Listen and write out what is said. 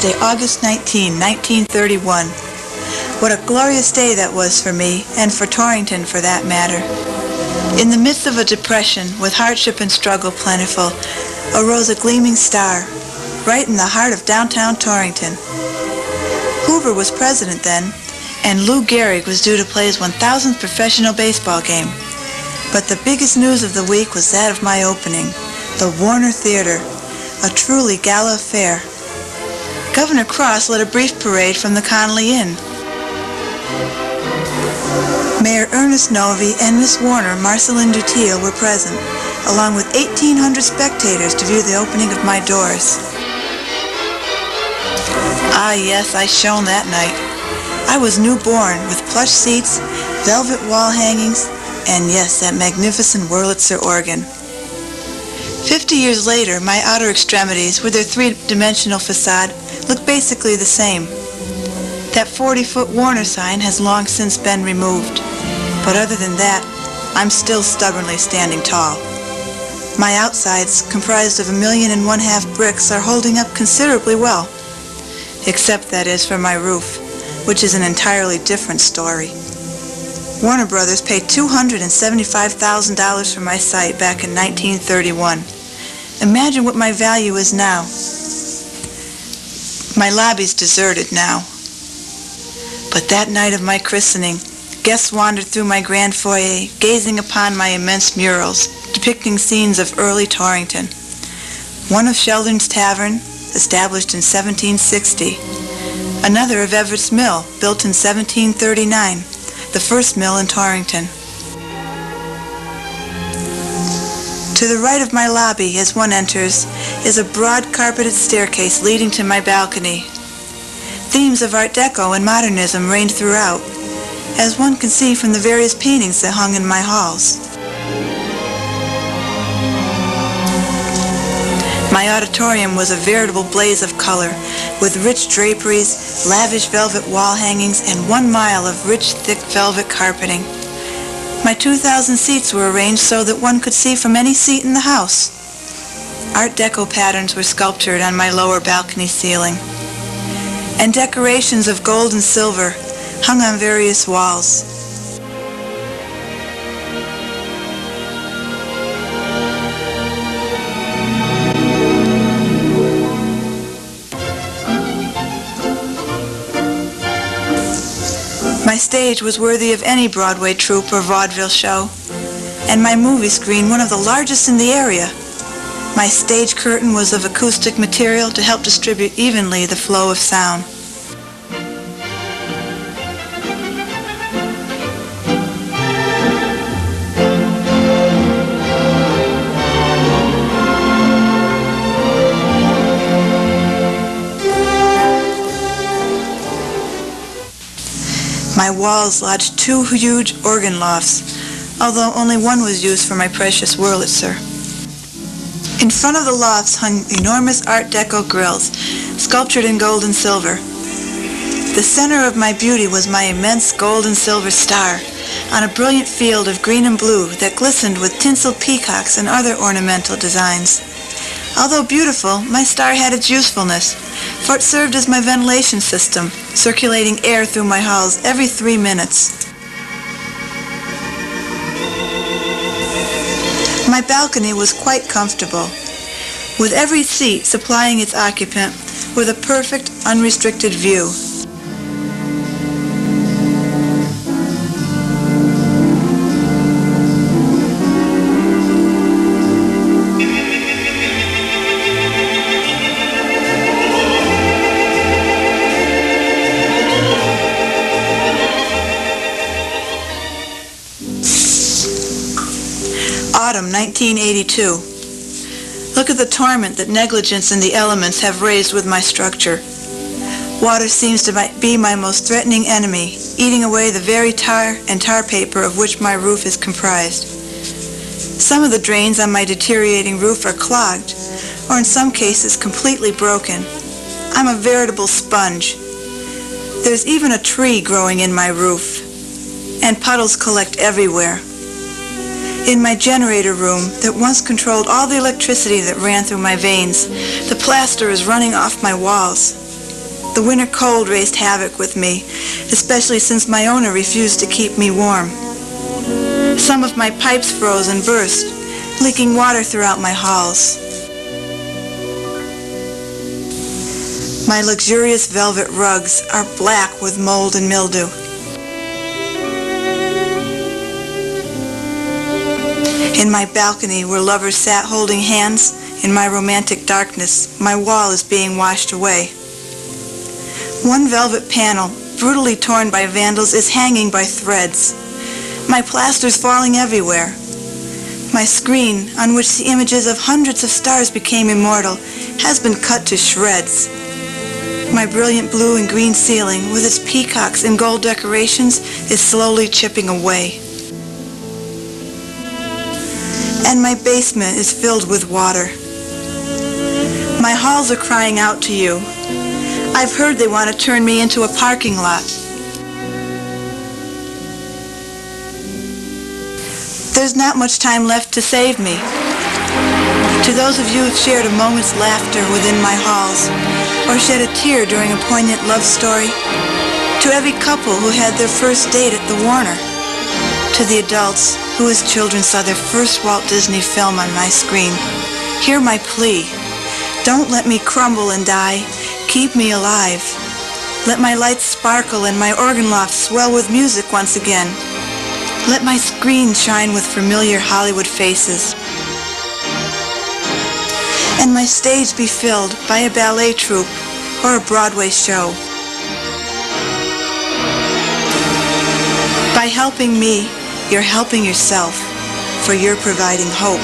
Wednesday, August 19, 1931. What a glorious day that was for me, and for Torrington for that matter. In the midst of a depression, with hardship and struggle plentiful, arose a gleaming star, right in the heart of downtown Torrington. Hoover was president then, and Lou Gehrig was due to play his 1,000th professional baseball game. But the biggest news of the week was that of my opening, the Warner Theater, a truly gala affair. Governor Cross led a brief parade from the Connolly Inn. Mayor Ernest Novy and Miss Warner, Marceline Dutille, were present, along with 1,800 spectators to view the opening of my doors. Ah yes, I shone that night. I was newborn, with plush seats, velvet wall hangings, and yes, that magnificent Wurlitzer organ. 50 years later, my outer extremities, with their three-dimensional facade, look basically the same. That 40-foot Warner sign has long since been removed. But other than that, I'm still stubbornly standing tall. My outsides, comprised of 1.5 million bricks, are holding up considerably well. Except, that is, for my roof, which is an entirely different story. Warner Brothers paid $275,000 for my site back in 1931. Imagine what my value is now. My lobby's deserted now. But that night of my christening, guests wandered through my grand foyer, gazing upon my immense murals, depicting scenes of early Torrington. One of Sheldon's Tavern, established in 1760. Another of Everett's Mill, built in 1739, the first mill in Torrington. To the right of my lobby, as one enters, is a broad carpeted staircase leading to my balcony. Themes of Art Deco and modernism reigned throughout, as one can see from the various paintings that hung in my halls. My auditorium was a veritable blaze of color, with rich draperies, lavish velvet wall hangings, and 1 mile of rich, thick velvet carpeting. My 2,000 seats were arranged so that one could see from any seat in the house. Art Deco patterns were sculptured on my lower balcony ceiling, and decorations of gold and silver hung on various walls. My stage was worthy of any Broadway troupe or vaudeville show, and my movie screen one of the largest in the area. My stage curtain was of acoustic material to help distribute evenly the flow of sound. My walls lodged 2 huge organ lofts, although only one was used for my precious Wurlitzer. In front of the lofts hung enormous Art Deco grilles, sculptured in gold and silver. The center of my beauty was my immense gold and silver star, on a brilliant field of green and blue that glistened with tinseled peacocks and other ornamental designs. Although beautiful, my star had its usefulness, for it served as my ventilation system, circulating air through my halls every 3 minutes. My balcony was quite comfortable, with every seat supplying its occupant with a perfect, unrestricted view. Autumn 1982. Look at the torment that negligence and the elements have raised with my structure. Water seems to be my most threatening enemy, eating away the very tar and tar paper of which my roof is comprised. Some of the drains on my deteriorating roof are clogged, or in some cases completely broken. I'm a veritable sponge. There's even a tree growing in my roof, and puddles collect everywhere. In my generator room that once controlled all the electricity that ran through my veins, the plaster is running off my walls. The winter cold raised havoc with me, especially since my owner refused to keep me warm. Some of my pipes froze and burst, leaking water throughout my halls. My luxurious velvet rugs are black with mold and mildew. In my balcony where lovers sat holding hands, in my romantic darkness, my wall is being washed away. One velvet panel, brutally torn by vandals, is hanging by threads. My plaster's falling everywhere. My screen, on which the images of hundreds of stars became immortal, has been cut to shreds. My brilliant blue and green ceiling, with its peacocks and gold decorations, is slowly chipping away. And my basement is filled with water. My halls are crying out to you. I've heard they want to turn me into a parking lot. There's not much time left to save me. To those of you who've shared a moment's laughter within my halls, or shed a tear during a poignant love story, to every couple who had their first date at the Warner, to the adults who as children saw their first Walt Disney film on my screen, hear my plea. Don't let me crumble and die. Keep me alive. Let my lights sparkle and my organ loft swell with music once again. Let my screen shine with familiar Hollywood faces. And my stage be filled by a ballet troupe or a Broadway show. By helping me, you're helping yourself, for you're providing hope.